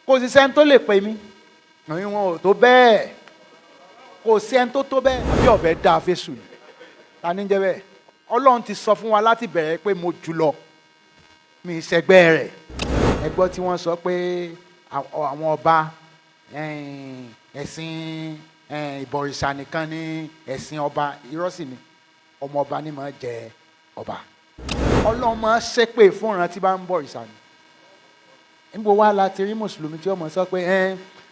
kò sí sẹ́ni tó lè pè mí wọn ò tó bẹ́ẹ̀ kò sí ẹni tó bẹ́ẹ̀ àbí ọ̀bẹ dá fésù ni ta ní jẹ́ bẹ́ẹ̀ Ọlọ́run ti sọ fún wa láti bẹ̀rẹ̀ pé mo jùlọ mi ìṣẹ́gbẹ́ rẹ̀ ẹ gbọ́ tí wọ́n sọ pé àwọn ọba ẹ̀sìn ìbọ̀rìṣà nìkan ní ẹ̀sìn ọba irọ́ sì ni ọmọ ọba ni máa jẹ ọba Ọlọ́run máa ṣépè fún ìran tí bá ń bọ̀rìṣà ni níbo wá láti rí mùsùlùmí tí ó mọ̀ sọ pé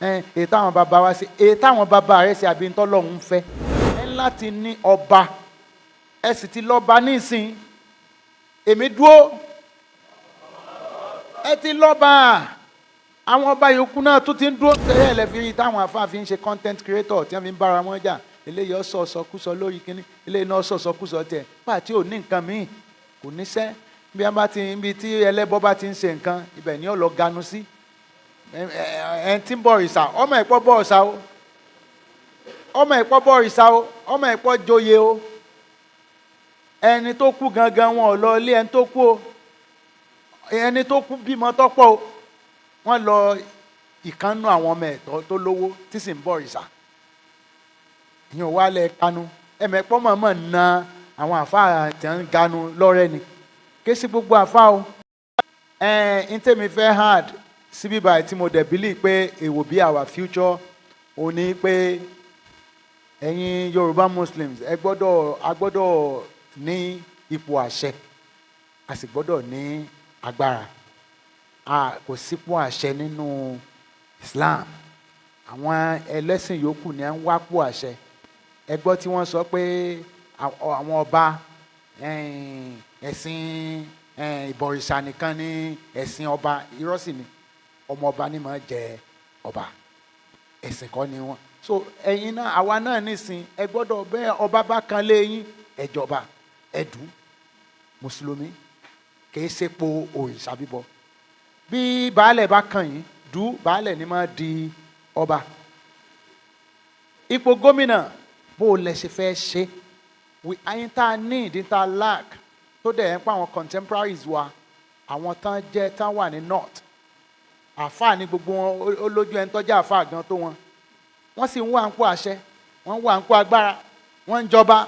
èyí táwọn bàbá wa ṣe èyí táwọn bàbá rẹ̀ ṣe àbí ntọ́lọ́run fẹ́ ẹ láti ní ọba ẹ sì ti lọ́ba nísìn èmi dúró ẹ ti lọ́ba àwọn ọba yòókù náà tún ti ń dúró tẹ́lẹ̀ ẹ̀ lẹ́fi rí táwọn afáàfin ń ṣe content creator tí wọ́n fi ń bára wọn jà eléyìí ọ̀sọ̀ ọ̀sọ̀kúsọ lórí kínní eléyìí náà ọ̀sọ̀ ọ̀sọ̀kúsọ tẹ̀ pàtí ò ní nǹkan míì kò níṣẹ́ bí wọ́n bá ti ibi tí ẹlẹ́bọ bá ti ń ṣe nǹkan ibẹ̀ ni ó lọ ganu sí ẹ̀ ń tí ń bọ̀ ìsà ọmọ ẹ̀pọ̀ bọ̀ ọ̀sà o ọmọ ẹ̀pọ̀ bọ̀ ìsà o ọmọ ẹ̀pọ̀ joyè o ẹni tó kú gangan wọn ò lọ ilé ẹni tó kú o ẹni tó kú bímọ tọ́pọ̀ o wọ́n lọ ìkànnú àwọn ọmọ ẹ̀tọ́ tó lówó tí sì ń bọ̀ ìsà ìyẹn wà lẹ̀ kanu ẹ̀mẹ̀pọ̀ mọ̀ọ́mọ̀ na àwọn àfáà tí ń ganu lọ́rẹ́ ni ké sí gbogbo àfáà o ń tèmi fẹ́ hard síbí báyìí tí mo dẹ̀ believe pé it will be our future ò ní pé ẹ̀yin Yoruba Muslims a gbọ́dọ̀ ní ipò àṣẹ a sì gbọ́dọ̀ ní agbára kò sípò àṣẹ nínú Islam àwọn ẹlẹ́sìn yòókù ni à ń wápò àṣẹ ẹ gbọ́ tí wọ́n sọ pé àwọn ọba ẹ̀sìn ìbọ̀rìṣà nìkan ní ẹ̀sìn ọba irọ́ sì ni ọmọ ọba ni máa jẹ ọba ẹ̀sìn kọ́ ni wọ́n so ẹ̀yin náà àwa náà nísìn ẹ gbọ́dọ̀ bẹ́ẹ̀ ọba bá kan lé yín ẹ̀jọba ẹ̀dú mùsùlùmí kìí ṣepo òrìṣà bíbọ bí baálẹ̀ bá kàn yín dú baálẹ̀ ni máa di ọba ipò gómìnà bó o lẹ ṣe fẹ́ ṣe àyín tá a ní ìdí tá a lack tó dẹ̀ ń pa àwọn contemporaries wa àwọn tán wà ní north àfáà ní gbogbo wọn ó lójú ẹni tọ́jú àfáà gan tó wọn wọ́n sì ń wà ń kó àṣẹ wọ́n ń wà ń kó agbára wọ́n ń jọba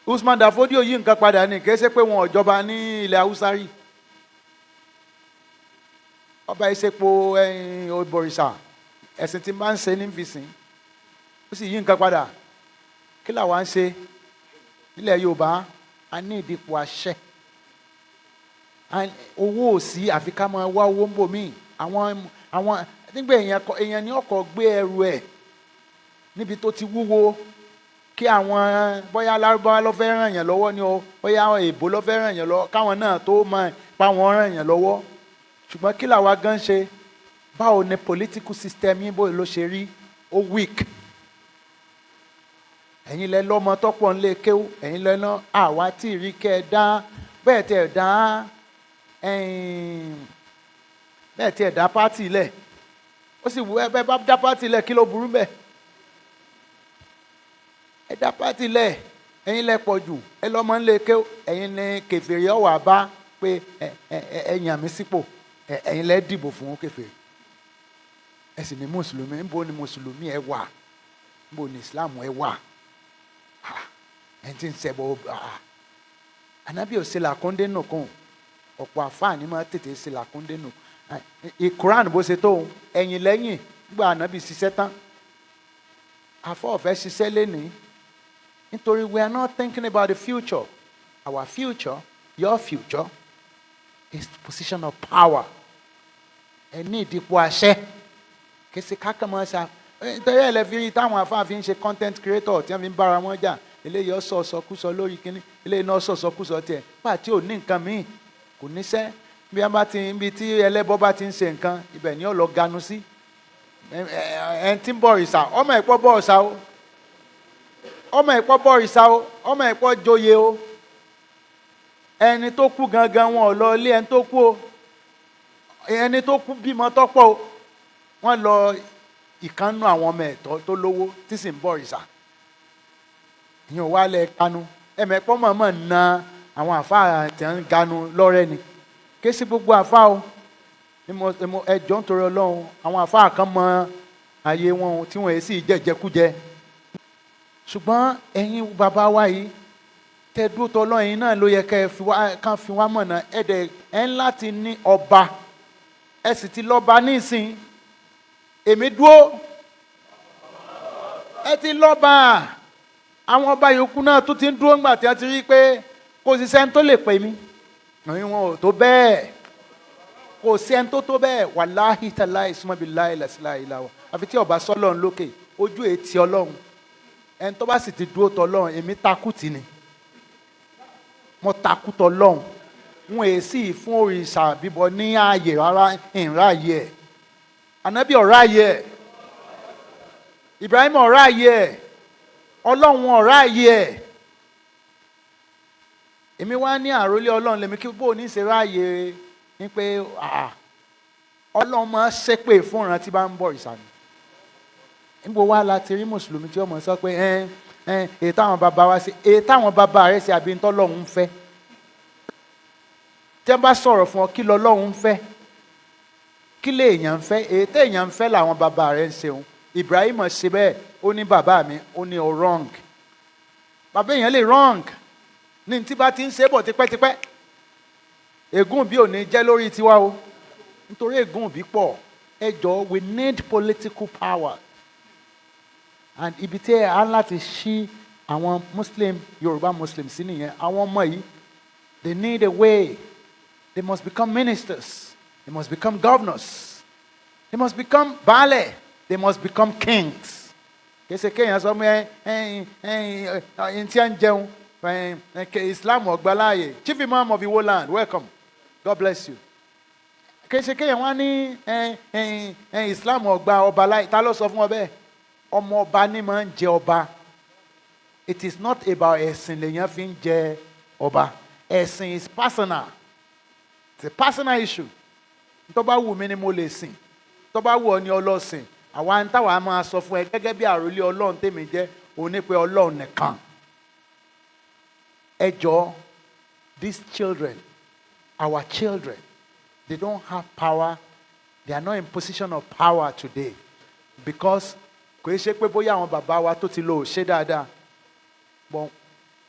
Usman Dafodio yí nǹkan padà ní kìí ṣe pé wọn ò jọba ní ilẹ̀ Haúsá rí ọba ìṣepò ìbọ̀rìṣà ẹ̀sìn tí máa ń ṣe ní fìsìn ó sì yí nǹkan padà kí làwa ń ṣe nílẹ̀ Yorùbá a ní ìdìpọ̀ àṣẹ owó ò sí àfi ká máa wá owó ń bò míì àwọn nígbà èèyàn ní ọkọ̀ gbé ẹrù ẹ̀ níbi tó ti wúwo kí àwọn bóyá Lárúbáwá ló fẹ́ ràn yàn lọ́wọ́ ni o bóyá èèbó ló fẹ́ ràn yàn lọ́wọ́ káwọn náà tó máa pa wọn ràn yàn lọ́wọ́ ṣùgbọ́n kí làwa gan ṣe báwo ni political system yín bó ló ṣe rí ó weak ẹ̀yin lẹ lọ́mọ tọ́pọ̀ ń lé kéwú ẹ̀yin lẹ ná àwa tí ì rí kẹ́ ẹ dá bẹ́ẹ̀ tí ẹ dá pátì lẹ̀ ó sì wù ẹ bẹ́ẹ̀ bá dá pátì lẹ̀ kí ló burú bẹ́ẹ̀ ẹ dá pátì lẹ̀ ẹ̀yin lẹ pọ̀ jù ẹ lọ́mọ ń lé kéwú ẹ̀yin ni kèfèrí ọ̀wà bá pé ẹ yàn mí sípò ẹ̀yin lẹ dìbò fún kèfèrí ẹ sì ní mùsùlùmí níbo ni mùsùlùmí ẹ wà níbo ni Islam ẹ wà ẹni tí ń ṣẹbọ ànábì ò ṣe làkúndé nù kún ọ̀pọ̀ àfáàní máa tètè ṣe làkúndé nù ìkùránì bó ṣe tó ẹ̀yìn lẹ́yìn nígbà ànábì ṣiṣẹ́ tán àfọ́ ọ̀fẹ́ ṣiṣẹ́ lénìí nítorí we are not thinking about the future our future your future is the position of power ẹ ní ìdìpọ̀ àṣẹ kì í ṣe kákan máa ṣe nítorí ẹ̀ lẹ́ fi rí táwọn afáàfin ń ṣe content creator tí wọ́n fi ń bára wọn jà eléyìí ọ̀sọ̀ ọ̀sọ̀kúsọ lórí kínní eléyìí náà ọ̀sọ̀ ọ̀sọ̀kúsọ tiẹ̀ pàtí ò ní nǹkan míì kò níṣẹ́ bí wọ́n bá ti ibi tí ẹlẹ́bọ bá ti ń ṣe nǹkan ibẹ̀ ni ó lọ ganu sí ẹni tí ń bọ̀ ìsà ọmọ ẹ̀pọ̀ bọ̀ ọ̀sà o ọmọ ẹ̀pọ̀ bọ̀ ìsà o ọmọ ẹ̀pọ̀ joyè o ẹni tó kú gangan wọn ò lọ ilé ẹni tó kú o ẹni tó kú bímọ tọ́pọ̀ o wọ́n lọ ìkànnú àwọn ọmọ ẹ̀tọ́ tó lówó tí sì ń bọ̀ ìsà ìyẹn wà lẹ̀ kanu ẹ̀mẹ̀pọ̀ mọ̀ọ́mọ̀ na àwọn àfáà tí ń ganu lọ́rẹ́ ni ké sí gbogbo àfáà o ẹjọ́ nítorí Ọlọ́run àwọn àfáà kan mọ àyè wọn tí wọ́n sì jẹjẹkújẹ ṣùgbọ́n ẹ̀yin bàbá wa yìí tẹ́ dúró tọ́ Ọlọ́run yìí náà ló yẹ kán fi wá mọ̀nà ẹ̀ ń láti ní ọba ẹ sì ti lọ́ba nísìn èmi dúró ẹ ti lọ́ba àwọn ọba yòókù náà tún ti ń dúró ńgbà tí wọ́n ti rí i pé kò sí sẹ́ni tó lè pè mí ẹ̀yin wọn ò tó bẹ́ẹ̀ kò sí ẹni tó tó bẹ́ẹ̀ wàláhì tàláhì ìsúnmọ́bìláhì làṣìláhìláwọ̀ àfi tí ọba sọ́lọ́run lókè ojú ètí Ọlọ́run ẹni tó bá sì ti dúró tọ́ Ọlọ́run èmi takùtì ni mo takùtọ̀ Ọlọ́run wọn èsì fún òrìṣà bíbọ ní ààyè rárá ìráàyè ẹ̀ ànábì ọ̀ráàyè ẹ̀ Ibrahim ọ̀ráàyè ẹ̀ Ọlọ́run ọ̀ráàyè ẹ̀ èmi wá ní àrólé Ọlọ́run lèmi kí bó ní ṣe ráàyè ní pé Ọlọ́run máa ṣépè fún ìran tí bá ń bọ̀ òrìṣà ni níbo wá la ti rí mùsùlùmí tí ó mọ̀ sọ pé èyí táwọn bàbá wa ṣe èyí táwọn bàbá rẹ̀ ṣe àbí ntọ́lọ́run ń fẹ́ tí wọ́n bá sọ̀rọ̀ fún ọ kí lọ́lọ́run ń fẹ́ kí lè èèyàn ń fẹ́ èyí tí èèyàn ń fẹ́ làwọn bàbá rẹ̀ ń ṣeun Ibrahim ṣe bẹ́ẹ̀ ó ní bàbá mi ó ní o wrong bàbá èèyàn lè wrong ní tí bá ti ń ṣe bọ̀ tipẹ́tipẹ́ ègún bí ò ní jẹ́ lórí tiwa o nítorí ègún bí pọ̀ ẹ jọ̀ọ́ we need political power and ibi tí ẹ á láti ṣí àwọn Muslim Yoruba Muslims sí nìyẹn àwọn ọmọ yìí they need a way they must become ministers they must become governors they must become baálẹ̀ they must become kings kèsì kéèyàn sọ pé ẹ̀yìn tí a ń jẹun Islam ọ̀gbáláyè Chief Imam of Iwoland welcome God bless you kèsì kéèyàn wá ní Islam ọ̀gbá ọba láyè ta ló sọ fún ọ bẹ́ẹ̀ ọmọ ọba ni máa ń jẹ ọba it is not about ẹ̀sìn lèèyàn fi ń jẹ ọba ẹ̀sìn is personal it's a personal issue tó bá wù mí ni mo lè sìn tó bá wù ọ ni ọlọ́sìn àwa ń táwa máa sọ fún ẹ gẹ́gẹ́ bí àròlé Ọlọ́run tèmi jẹ́ òní pé Ọlọ́run nìkan ẹ jọ̀ọ́ these children our children they don't have power they are not in position of power today because kò í ṣe pé bóyá àwọn bàbá wa tó ti lò ó ṣe dáadáa bọ́n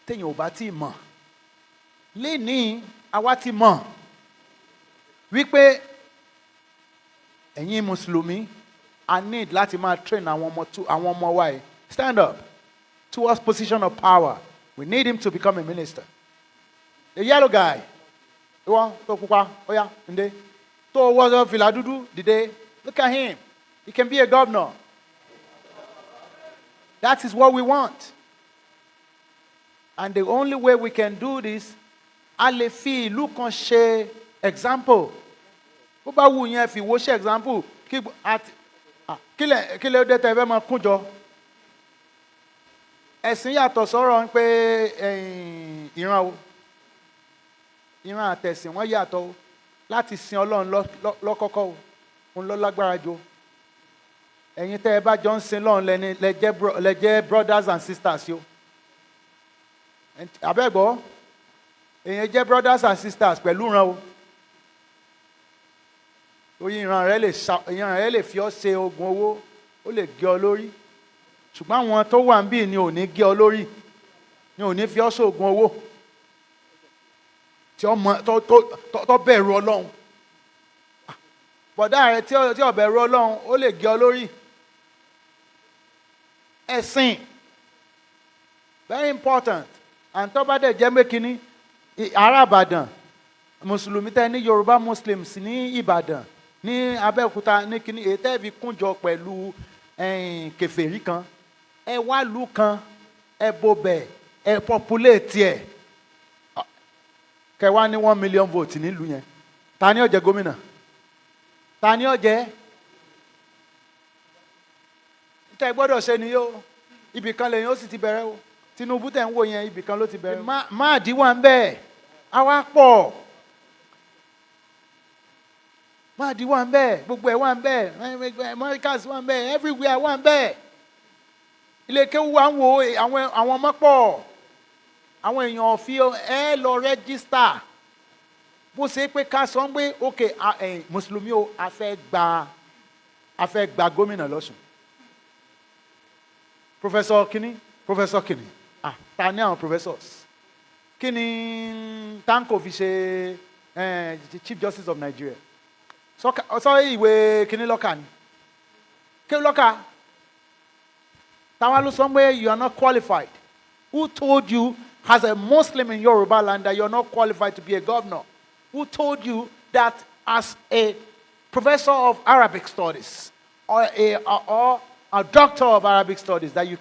téèyàn ò bá tí ì mọ̀ lénìí àwa ti mọ̀ wípé ẹ̀yin mùsùlùmí I need láti máa train àwọn ọmọ wa yìí stand up towards position of power we need him to become a minister the yellow guy ìwọ tó pupa óyá ǹdẹ tó wọ fìlà dúdú dìde look at him he can be a governor. That is what we want. And the only way we can do this, a lè fi ìlú kan ṣe example. Bó bá wù yẹn fi wo ṣe example, kí lè dé tẹ́ fẹ́ máa kúnjọ. Ẹ̀sìn yàtọ̀ sọ̀rọ̀ ń pé ìran o. Ìran àtẹ̀sìn wọ́n yàtọ̀ o. Láti sin Ọlọ́run lọ́kọ́kọ́ o. Òun ló lágbára jù. Ẹ̀yin tẹ́ ẹ bá jọ ń sin lọ́run lẹ jẹ́ brothers and sisters yo. Abẹ́gbọ́ èyàn jẹ́ brothers and sisters pẹ̀lú ìran o. Oyin ìran rẹ lè fi ọ́ ṣe oògùn owó ó lè gé ọ lórí ṣùgbọ́n àwọn tó wà ń bí ni ò ní gé ọ lórí ni ò ní fi ọ́ ṣe oògùn owó tó bẹ̀rù Ọlọ́run bọ̀dá rẹ tí ó bẹ̀rù Ọlọ́run ó lè gé ọ lórí. Ẹ̀sìn very important and tó bá dẹ̀ jẹ́ mékiní ará Ìbàdàn mùsùlùmí tẹ́ ní Yoruba Muslims ní Ìbàdàn ní Abẹ́òkúta ní kíní èyí tẹ́ fi kúnjọ pẹ̀lú kèfèrí kan ẹ wá lù kan ẹ bobẹ̀ ẹ populate ẹ̀ kẹwàá ní 1 million votes nílùú yẹn ta ni ó jẹ gómìnà ta ni ó jẹ tẹ́ gbọ́dọ̀ ṣe ni yóò ibì kan lẹ́yìn ó sì ti bẹ̀rẹ̀ o Tinubu tẹ́ ń wò yẹn ibì kan ló ti bẹ̀rẹ̀ máa dí wà ń bẹ́ẹ̀ àwa pọ̀ máa dí wà ń bẹ́ẹ̀ gbogbo ẹ̀ wà ń bẹ́ẹ̀ Americans wà ń bẹ́ẹ̀ everywhere wà ń bẹ́ẹ̀ ilé kéwú wà ń wo àwọn ọmọ pọ̀ àwọn èèyàn fi ẹ lọ rẹ́gísítà bó ṣe pé ká sọ pé ok mùsùlùmí o a fẹ́ gba gómìnà lọ́sùn professor kini ta ní àwọn professors kini tanko fi ṣe chief justice of Nigeria sọ ìwé kini lọ́kà ni kí lọ́kà táwa ló sọ pé you are not qualified. Who told you as a Muslim in Yorubaland that you are not qualified to be a governor? Who told you that as a professor of Arabic studies or a doctor of Arabic studies that you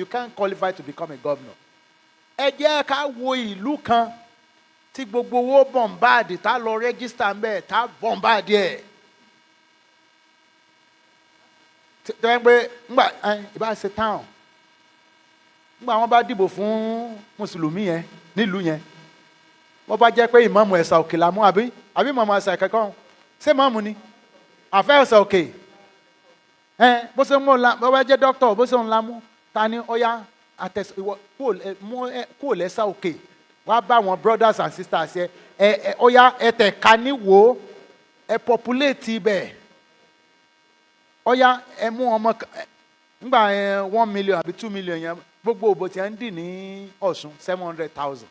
can't qualify to become a governor? Ẹ jẹ́ ká wo ìlú kan tí gbogbo owó bọ̀m̀báàdì tá lọ rẹ́gísítà ń bẹ̀ tá bọ̀m̀báàdì ẹ̀. Tẹ́ pé ńgbà ìbá ṣe town ńgbà wọ́n bá dìbò fún mùsùlùmí yẹn nílùú yẹn wọ́n bá jẹ́ pé ìmáàmù ẹ̀sà òkè la mú àbí ìmáàmù ẹ̀sà ìkẹ́kọ̀ọ́ ṣé ìmáàmù ni àfẹ́ ẹ̀sà òkè bó ṣe mú bó bá jẹ́ dókítà bó ṣe ń la mú ta ni ó yá kúò lẹ́sà òkè wá bá àwọn brothers and sisters ẹ ó yá ẹ tẹ̀ ká níwò ẹ populate ibẹ̀ ó yá ẹ mú ọmọ nígbà 1 million àbí 2 million yẹn gbogbo òbò tí a ń dì ní Ọ̀ṣun 700,000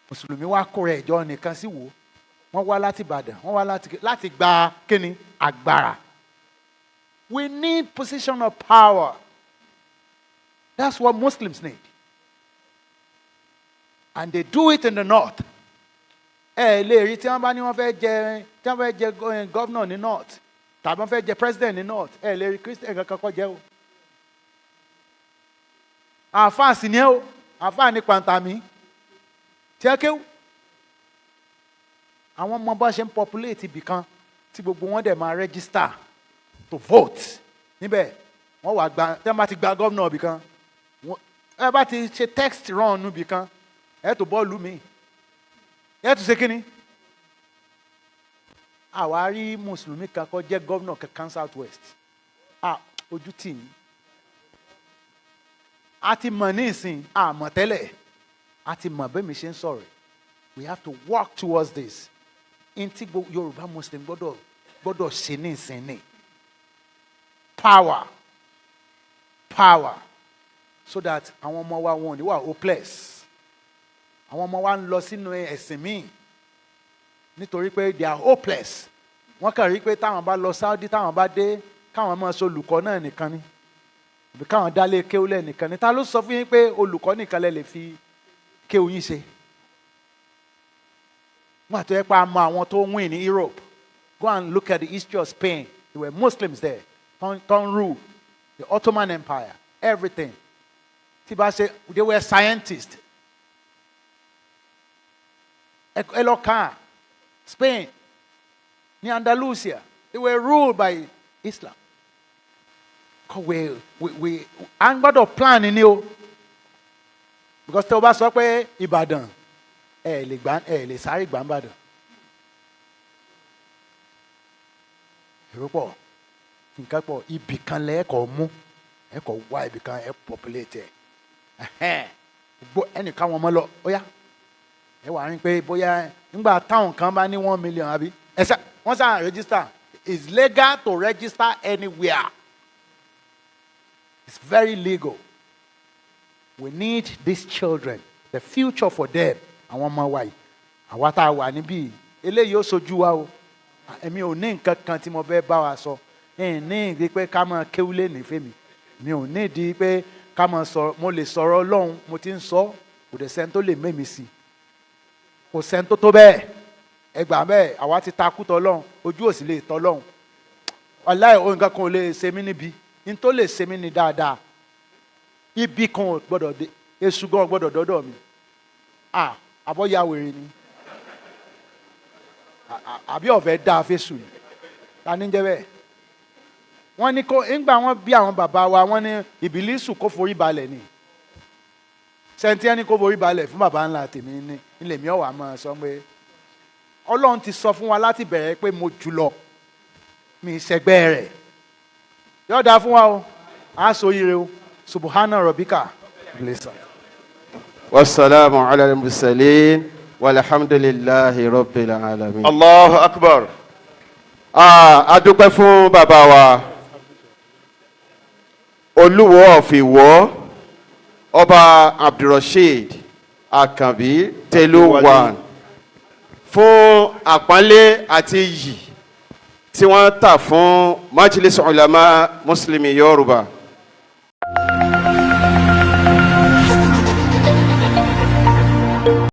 mùsùlùmí wá kó rẹ̀ ìjọ nìkan sí wò wọ́n wá láti Ìbàdàn wọ́n wá láti gba kíni agbára. We need position of power. That's what Muslims need. And they do it in the north. Lè rí tí wọ́n bá ní wọ́n fẹ́ jẹ governor ní north tàbí wọ́n fẹ́ jẹ president ní north lè rí Christian kankan kọ́ jẹ́ o. Àfáà sì ni ẹ́ o àfáà ní pàǹtàmí tí ẹ kéwù àwọn ọmọ bá ṣe ń populate ibì kan tí gbogbo wọn dẹ̀ máa register to vote níbẹ̀ wọ́n wá gba tẹ́ bá ti gba gómìnà ibì kan ẹ bá ti ṣe text run ibì kan ẹ tó bọ́ọ̀lù mi ẹ tó ṣe kíni àwa rí mùsùlùmí kan kó jẹ́ gómìnà kankan south west ojú tì ní a ti mọ̀ ní ìsìn àmọ̀ tẹ́lẹ̀ a ti mọ̀ bẹ́ẹ̀ mi ṣe ń sọ̀rọ̀ we have to work towards this in tí Yorùbá Muslim gbọ́dọ̀ ṣe ní ìsìn ní power so that àwọn ọmọ wa wọn ò ní wà hopeless àwọn ọmọ wa ń lọ sínú ẹ̀sìn míì nítorí pé they are hopeless wọ́n kàn rí pé táwọn bá lọ Saudi táwọn bá dé káwọn máa ṣe olùkọ́ náà nìkan ni àbí káwọn dálé kéwúlẹ̀ nìkan ni ta ló sọ fún yín pé olùkọ́ nìkan lẹ lè fi kéwú yín ṣe wọ́n àti ẹ̀pá mọ àwọn tó win ní Europe go and look at the history of Spain there were Muslims there turn rule the Ottoman Empire everything tí bá ṣe they were scientists ẹ lọ kàn Spain ní Andalusia they were ruled by Islam we à ń gbọ́dọ̀ plan ni o because tí o bá sọ pé Ìbàdàn ẹ lè sáré gbà ń bàdàn èrò pọ̀ nǹkan pọ̀ ibì kan lẹ́ẹ̀kọ́ mú ẹ̀kọ́ wá ibì kan ẹ̀ populate ẹ̀ ẹnìkan wọn mọ́ lọ ó yá ẹ wà ní pé bóyá nígbà táwọn kan bá ní 1 million àbí wọ́n sàn register it's legal to register anywhere it's very legal we need these children the future for them àwọn ọmọ wa yìí àwa tá a wà níbí eléyìí ó sojú wa o èmi ò ní nǹkan kan tí mo fẹ́ bá wa sọ ní ìdí pé ká máa kéwúlé nífẹ̀ẹ́ mi ò ní ìdí pé ká máa sọ̀rọ̀ mo lè sọ̀rọ̀ Ọlọ́run mo ti ń sọ kò dẹ̀ sẹ́ni tó lè mẹ́mi sí kò sẹ́ni tó tó bẹ́ẹ̀ ẹgbàá bẹ́ẹ̀ àwa ti takú tọ́lọ́run ojú ò sì lè tọ́lọ́run wàláhì ohun nǹkan kan ò lè ṣe mí níbi ní tó lè ṣe mí ní dáadáa ibi kan ò gbọ́dọ̀ dé èṣù gan gbọ́dọ̀ dọ́dọ̀ mi àbọ̀yá wèrè ni àbí ọ̀fẹ́ dá fésù ni ta ní jẹ́ bẹ́ẹ̀ wọ́n ní kó ńgbà wọ́n bí àwọn bàbá wa wọ́n ní ìbílísù kó forí balẹ̀ ni sẹ́ńtì ẹni kó forí balẹ̀ fún bàbá ńlá tèmi ní ilé mi ọ̀wà máa sọ pé Ọlọ́run ti sọ fún wa láti bẹ̀rẹ̀ pé mo jùlọ mi ìṣẹ́gbẹ́ rẹ̀ yóò dáa fún wa o á so ire o subhana rabbika blessa. Wassalamu ala al-mursalin walhamdulillahi rabbil alamin. Allahu Akbar. A dúpẹ́ fún bàbá wa Oluwo of Iwo Ọba Abdulrasheed Akanbi Teluwan fún àpọ́nlé àti iyì tí wọ́n tà fún Majlis Ulama Muslimi Yoruba.